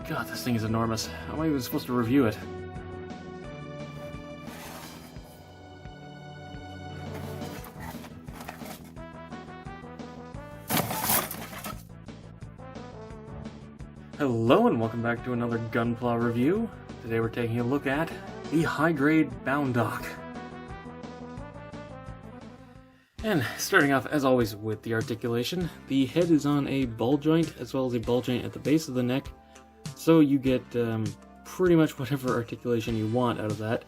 God, this thing is enormous. How am I even supposed to review it? Hello and welcome back to another Gunpla review. Today we're taking a look at the high-grade Baund dock. And starting off as always with the articulation, the head is on a ball joint as well as a ball joint at the base of the neck, so you get pretty much whatever articulation you want out of that.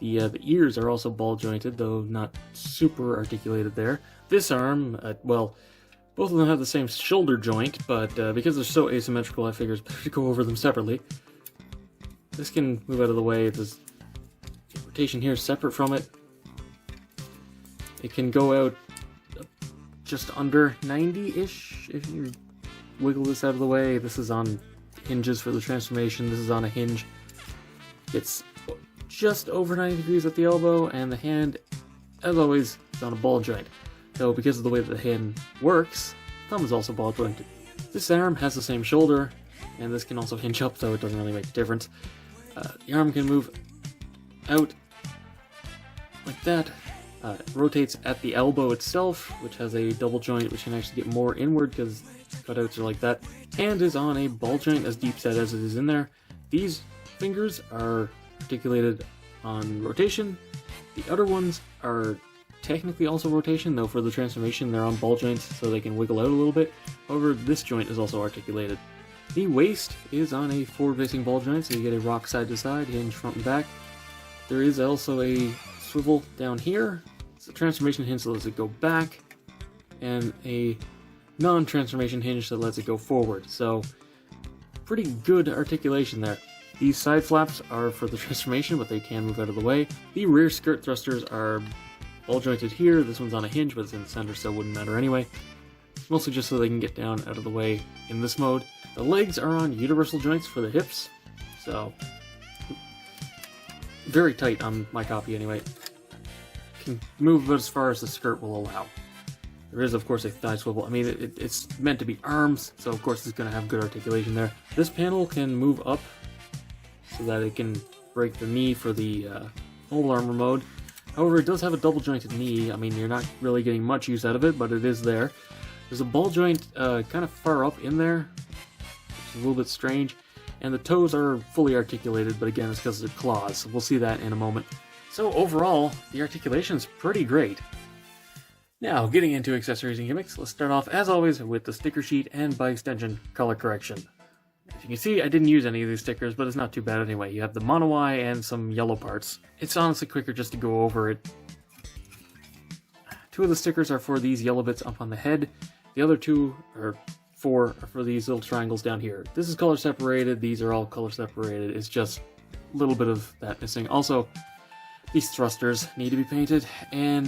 The ears are also ball jointed, though not super articulated there. This arm, well, both of them have the same shoulder joint, but because they're so asymmetrical, I figure it's better to go over them separately. This can move out of the way. There's rotation here separate from it. It can go out just under 90-ish if you wiggle this out of the way. This is on hinges for the transformation. This is on a hinge. It's just over 90 degrees at the elbow, and the hand, as always, is on a ball joint. So because of the way that the hand works, thumb is also ball jointed. This arm has the same shoulder, and this can also hinge up, so it doesn't really make a difference. The arm can move out like that. It rotates at the elbow itself, which has a double joint, which can actually get more inward because cutouts are like that. Hand is on a ball joint, as deep set as it is in there. These fingers are articulated on rotation. The other ones are technically also rotation, though for the transformation they're on ball joints so they can wiggle out a little bit. However, this joint is also articulated. The waist is on a forward-facing ball joint, so you get a rock side to side, hinge front and back. There is also a swivel down here. It's a transformation hinge that lets it go back, and a non-transformation hinge that lets it go forward. So, pretty good articulation there. These side flaps are for the transformation, but they can move out of the way. The rear skirt thrusters are ball jointed here. This one's on a hinge, but it's in the center, so it wouldn't matter anyway. It's mostly just so they can get down out of the way in this mode. The legs are on universal joints for the hips, so very tight on my copy anyway. Can move about as far as the skirt will allow. There is, of course, a thigh swivel. I mean, it's meant to be arms, so of course it's going to have good articulation there. This panel can move up so that it can break the knee for the mobile armor mode. However, it does have a double jointed knee. I mean, you're not really getting much use out of it, but it is there. There's a ball joint kind of far up in there, which is a little bit strange. And the toes are fully articulated, but again, it's because of the claws. So we'll see that in a moment. So overall, the articulation's pretty great. Now, getting into accessories and gimmicks, let's start off, as always, with the sticker sheet and, by extension, color correction. As you can see, I didn't use any of these stickers, but it's not too bad anyway. You have the mono eye and some yellow parts. It's honestly quicker just to go over it. 2 of the stickers are for these yellow bits up on the head. The other 4 are for these little triangles down here. This is color separated, these are all color separated. It's just a little bit of that missing. Also, these thrusters need to be painted, and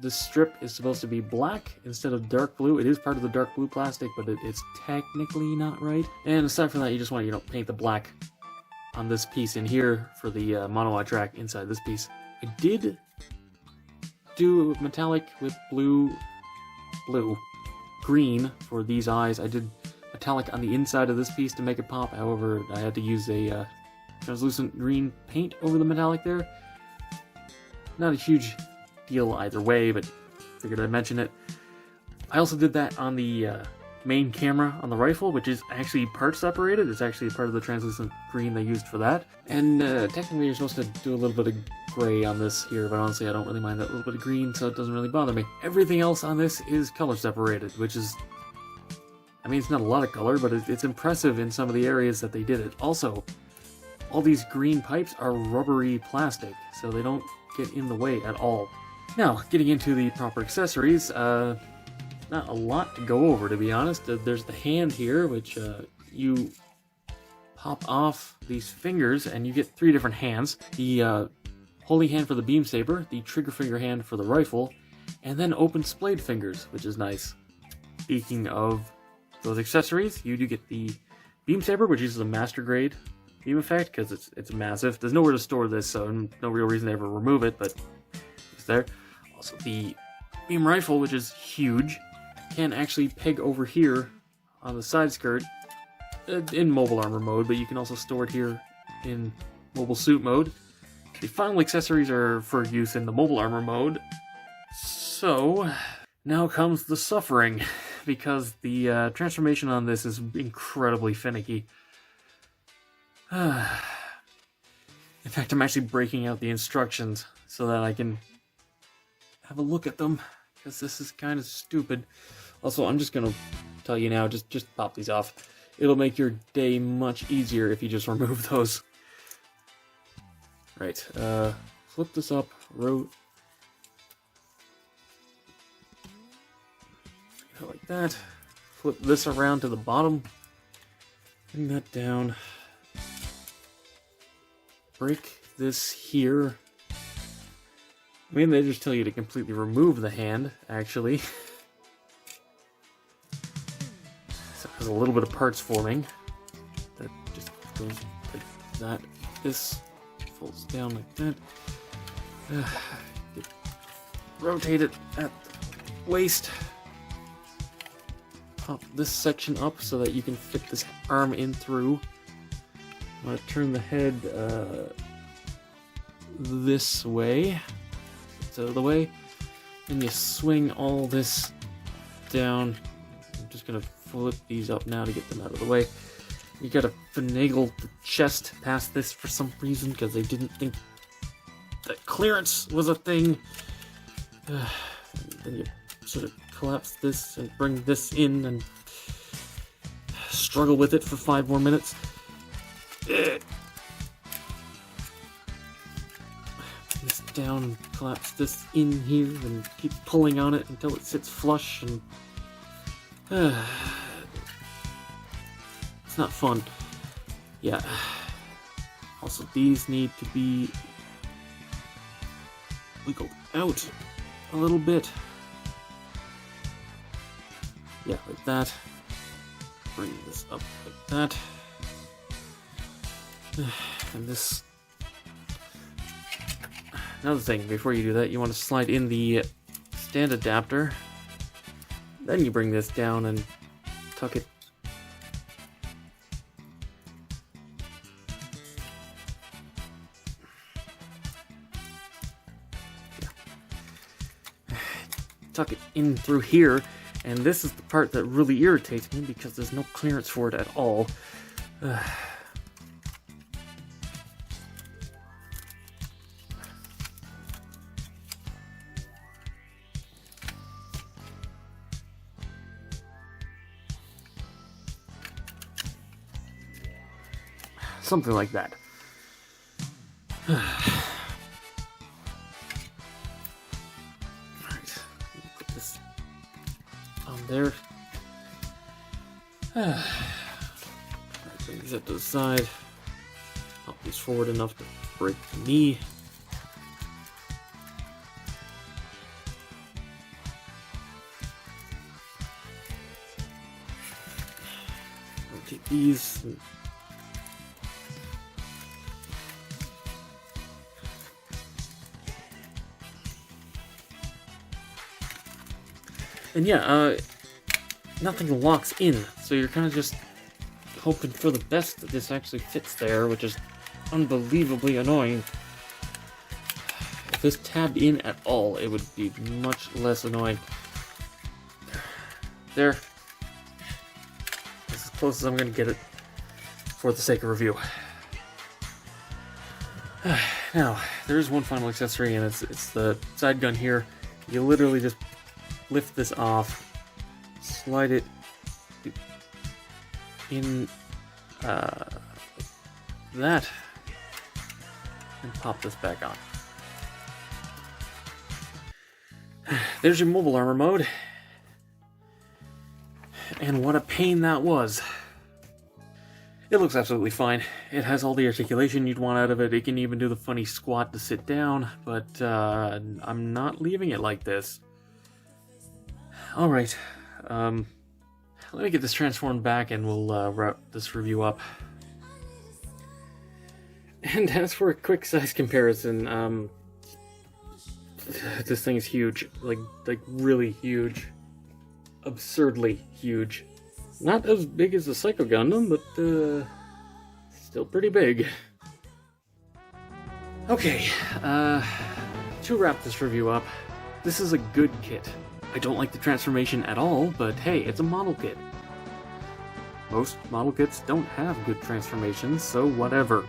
this strip is supposed to be black instead of dark blue. It is part of the dark blue plastic, but it's technically not right. And aside from that, you just want to, paint the black on this piece in here for the mono eye track inside this piece. I did do metallic with green for these eyes. I did metallic on the inside of this piece to make it pop. However, I had to use a translucent green paint over the metallic there. Not a huge deal either way, but figured I'd mention it. I also did that on the main camera on the rifle, which is actually part separated. It's actually part of the translucent green they used for that. And technically you're supposed to do a little bit of gray on this here, but honestly I don't really mind that little bit of green, so it doesn't really bother me. Everything else on this is color separated, which is, I mean, it's not a lot of color, but it's impressive in some of the areas that they did it. Also, all these green pipes are rubbery plastic, so they don't get in the way at all. Now, getting into the proper accessories, not a lot to go over, to be honest. There's the hand here, which you pop off these fingers and you get 3 different hands. The holy hand for the beam saber, the trigger finger hand for the rifle, and then open splayed fingers, which is nice. Speaking of those accessories, you do get the beam saber, which uses a master grade beam effect because it's massive. There's nowhere to store this, so no real reason to ever remove it, but it's there. Also, the beam rifle, which is huge, can actually peg over here on the side skirt in mobile armor mode, but you can also store it here in mobile suit mode. The final accessories are for use in the mobile armor mode. So, now comes the suffering, because the transformation on this is incredibly finicky. In fact, I'm actually breaking out the instructions so that I can have a look at them, because this is kind of stupid. Also, I'm just gonna tell you now, just pop these off. It'll make your day much easier if you just remove those. Right, flip this up, like that. Flip this around to the bottom. Bring that down. Break this here. I mean, they just tell you to completely remove the hand, actually. So there's a little bit of parts forming. That just goes like that. This folds down like that. Rotate it at the waist. Pop this section up so that you can fit this arm in through. I'm going to turn the head this way. It's out of the way. Then you swing all this down. I'm just going to flip these up now to get them out of the way. You got to finagle the chest past this for some reason because they didn't think that clearance was a thing. Then you sort of collapse this and bring this in and struggle with it for 5 more minutes. This down, collapse this in here, and keep pulling on it until it sits flush, and it's not fun. Yeah. Also, these need to be wiggled out a little bit. Yeah, like that. Bring this up like that. And this... Another thing, before you do that, you want to slide in the stand adapter. Then you bring this down and tuck it. Tuck it in through here. And this is the part that really irritates me because there's no clearance for it at all. Something like that. Alright. Put this on there. Bring these up to the side. Pop these forward enough to break the knee. Rotate these. And yeah, nothing locks in, so you're kind of just hoping for the best that this actually fits there, which is unbelievably annoying. If this tabbed in at all, it would be much less annoying. There. That's as close as I'm going to get it for the sake of review. Now, there is one final accessory, and it's the side gun here. You literally just lift this off, slide it in that, and pop this back on. There's your mobile armor mode. And what a pain that was. It looks absolutely fine. It has all the articulation you'd want out of it. It can even do the funny squat to sit down, but I'm not leaving it like this. Alright, let me get this transformed back and we'll wrap this review up. And as for a quick size comparison, this thing is huge, like really huge, absurdly huge. Not as big as the Psycho Gundam, but still pretty big. Okay, to wrap this review up, this is a good kit. I don't like the transformation at all, but hey, it's a model kit. Most model kits don't have good transformations, so whatever.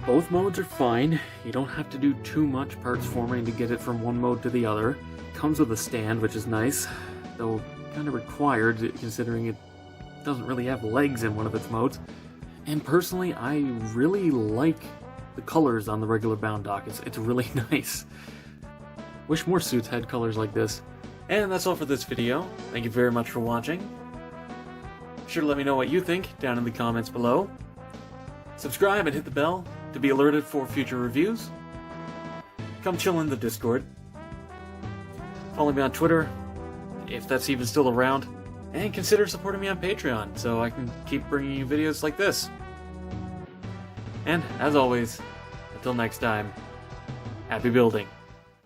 Both modes are fine. You don't have to do too much parts forming to get it from one mode to the other. Comes with a stand, which is nice, though kind of required considering it doesn't really have legs in one of its modes. And personally, I really like the colors on the regular Baund dock. It's really nice. Wish more suits had colors like this. And that's all for this video. Thank you very much for watching. Be sure to let me know what you think down in the comments below. Subscribe and hit the bell to be alerted for future reviews. Come chill in the Discord. Follow me on Twitter, if that's even still around. And consider supporting me on Patreon so I can keep bringing you videos like this. And, as always, until next time, happy building.